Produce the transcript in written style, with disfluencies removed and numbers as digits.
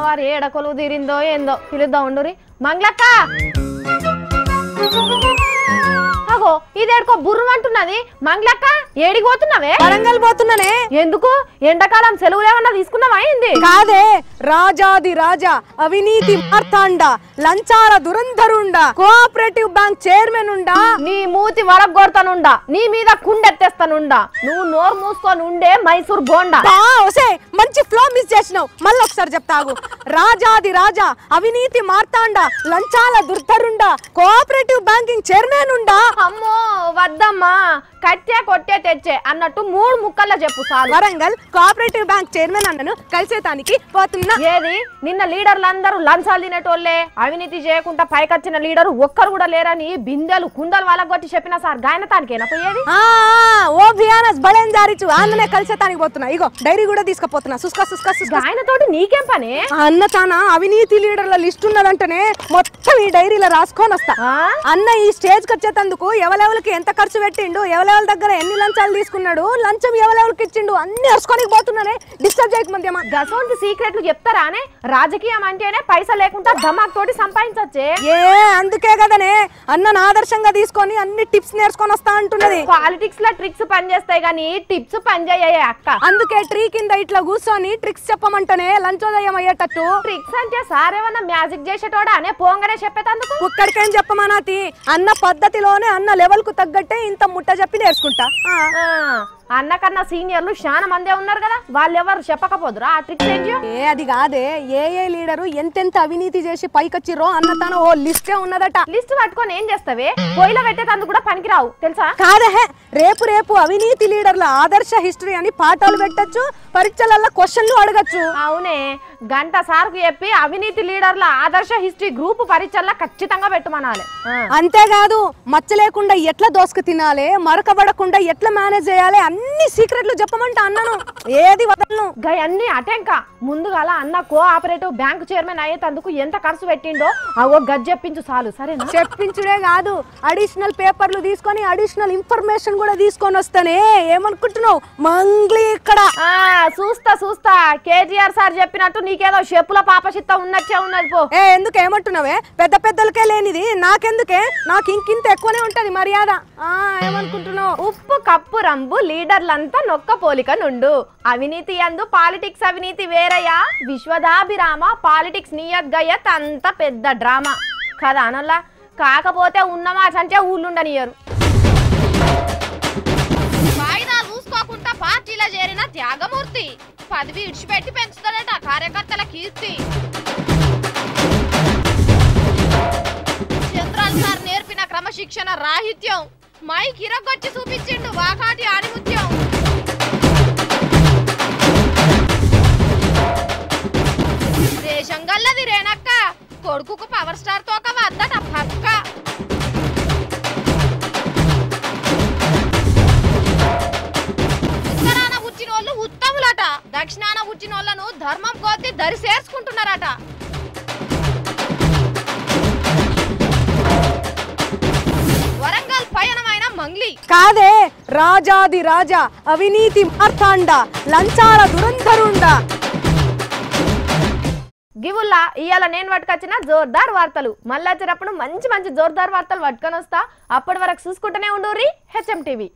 అమ్మవారు ఏడకొలు తీరిందో ఏందో పిలుద్దాం ఉండురి. మంగళక్క అగో ఇదేడుకో బుర్రం అంటున్నది. మంగళక్క ఏడికి పోతున్నావే? వరంగల్ పోతున్నానే. ఎందుకు? ఎండాకాలం సెలవులు ఏమన్నా తీసుకున్నావా ఏంది? కాదే, రాజాది రాజా అవినీతి మార్తాండ లంచాల దురంధరుండా కోఆపరేటివ్ బ్యాంక్ చైర్మన్ ఉండా నీ మూతి వరగొడతానుండా, నీ మీద కుండెత్తేస్తానుండా. నువ్వు నోరు మూసుకొని ఉండే మైసూర్ బోండా. మంచి ఫ్లో మిస్ చేసినావు. మళ్ళీ ఒకసారి చెప్తాగు. రాజాది రాజా అవినీతి మార్తాండ లంచాల దుర్ధరుండా కోఆపరేటివ్ బ్యాంకింగ్ చైర్మన్ ఉండా. అమ్మో వద్దమ్మా, కట్టే కొట్టే తెచ్చే అన్నట్టు 3 ముక్కల్లో చెప్పు చాలు. వరంగల్ కోఆపరేటివ్ బ్యాంక్ చైర్మన్ అన్నను కలిసేతానికి పోతున్నా. ఏది నిన్న లీడర్లందరూ లంచాలు తినేటోళ్లే, అవినీతి చేయకుండా పైకొచ్చిన లీడరు ఒక్కరు కూడా లేరని బిందెలు కుండలు వాళ్ళగొట్టి చెప్పిన సార్ గాయనతానికేనా పోయేది? ఓ బియానస్ బడేం జారిచు అన్ననే కలిసేతానికి పోతున్నా. ఇగో డైరీ కూడా తీసుకుపోతున్నా. సుస్కా సుస్కా సుస్కా. గాయనతోటి నీకేం పని? అన్న తాన అవినీతి లీడర్ల లిస్ట్ ఉన్నదంటేనే మొత్తం ఈ డైరీలో రాసుకొని వస్తా. అన్న ఈ స్టేజ్ కి వచ్చేటందుకు ఎవరెవరికి ఎంత ఖర్చు పెట్టిండు, ఎవరెవరి దగ్గర ఎన్ని లంచాలు తీసుకున్నాడు, లంచం ఎవరెవరికి ఇచ్చిండు అన్ని అరుచుకొని పోతున్నానే. డిస్టర్బ్ చేయకమంది అమ్మా. గసోంటి సీక్రెట్లు చెప్తారానే? రాజకీయం అంటేనే పైసా లేకుండా ధమాక్ తోటి సంపాదించొచ్చే. అందుకే కదనే అన్నను ఆదర్శంగా తీసుకొని అన్ని టిప్స్ నేర్చుకొని వస్తా అంటున్నది. పాలిటిక్స్ లో ట్రిక్స్ పని చేస్తాయి గానీ టిప్స్ పని చేయే అక్క. అందుకే ట్రీ కింద ఇట్లా కూర్చొని ట్రిక్స్ చెప్పమంటేనే లంచోదయం అయ్యేటట్టు. ట్రిక్స్ అంటే సార్ ఏమన్నా మ్యాజిక్ చేసేటోడా అనే పోంగనే చెప్పేటందుకు? ఒక్కడికేం చెప్పమనాతి. అన్న పద్ధతిలోనే అన్న లెవెల్ కు తగ్గట్టే ఇంత ముట్ట చెప్పి నేర్చుకుంటా. అన్నకన్నా సీనియర్లు చాలా మందే ఉన్నారు కదా, వాళ్ళెవరు చెప్పకపోదురా ఆ ట్రిక్స్ ఏంటి? అది కాదే, ఏ లీడరు ఎంతెంత అవినీతి చేసి పైకొచ్చిరో అన్న తన ఓ లిస్టే ఉన్నదట. లిస్ట్ పట్టుకొని ఏం చేస్తావే? పొయ్యిలో పెట్టేటందుకు కూడా పనికిరావు తెలుసా? కాదే, రేపు అవినీతి లీడర్ల ఆదర్శ హిస్టరీ అని పాఠాలు పెట్టచ్చు, పరీక్షలలో క్వశ్చన్లు అడగచ్చు. అవునే, గంట సార్కు చెప్పి అవినీతి లీడర్ల ఆదర్శ హిస్టరీ గ్రూప్ పరీక్షల్లో ఖచ్చితంగా పెట్టుమనాలి. అంతేకాదు మచ్చ లేకుండా ఎట్లా దోసుకు తినాలి, మరకబడకుండా ఎట్లా మేనేజ్ చేయాలి అన్ని సీక్రెట్లు చెప్పమంటా అన్నను. ఏది వదలను. గయన్ని అటెంక ముందుగాల అన్న కోఆపరేటివ్ బ్యాంక్ చైర్మన్ అయ్యేటందుకు ఎంత ఖర్చు పెట్టిండో అవో గజ్ చెప్పించు చాలు. సరేనా? చెప్పించుడే కాదు, అడిషనల్ పేపర్లు తీసుకొని అడిషనల్ ఇన్ఫర్మేషన్ కూడా తీసుకొని వస్తానే. ఏమనుకుంటున్నావు మంగ్లీ ఇక్కడ? చూస్తా కేటీఆర్ సార్ చెప్పినట్టు నీకేదో చెప్పుల పాపశిత్త ఉన్నట్టే ఉన్నది పో. ఎందుకు ఏమంటున్నావే? పెద్దలకే లేనిది నాకెందుకే? నాకు ఇంకింత ఎక్కువనే ఉంటది మర్యాద. ఏమనుకుంటున్నావు? ఉప్పు కప్పు రంబు లీడర్లంతా నొక్క పోలిక నుండు. అవినీతి యందు పాలిటిక్స్ అవినీతి వేరయ్యా. విశ్వదాభిరామ పాలిటిక్స్ నియత్ గయత్ అంత పెద్ద డ్రామా కదా అనల్లా. కాకపోతే ఉన్నమాట అంటే ఊళ్ళుండనియరు. వాయిదా చూసుకోకుండా పార్టీలో చేరిన త్యాగమూర్తి పదవి ఇడిచిపెట్టి పెంచుతాడట కార్యకర్తల కీర్తి. చంద్రాల్ సార్ నేర్పిన క్రమశిక్షణ రాహిత్యం మైక్ ఇరగొచ్చి చూపించిండు వాకాటి ఆణిముత్యం. రేషంగల్లది రేనక్క కొడుకుకు పవర్ స్టార్ తోక వద్దట పక్క. ఉత్తరాన పుట్టినోళ్ళు ఉత్తములట, దక్షిణాన పుట్టినోళ్లను ధర్మం కొద్ది దరిసేర్చుకుంటున్నారట. వరంగల్ పయనమైన మంగ్లీ కాదే, రాజాది రాజా అవినీతి మార్తాండ లంచాల దురంధరుండా. గివుల్లా ఇవాళ నేను పట్టుకొచ్చిన జోర్దార్ వార్తలు. మళ్ళీ వచ్చేటప్పుడు మంచి జోర్దార్ వార్తలు పట్టుకొని వస్తా. అప్పటి వరకు చూసుకుంటూనే ఉండుర్రి హెచ్ఎం టీవీ.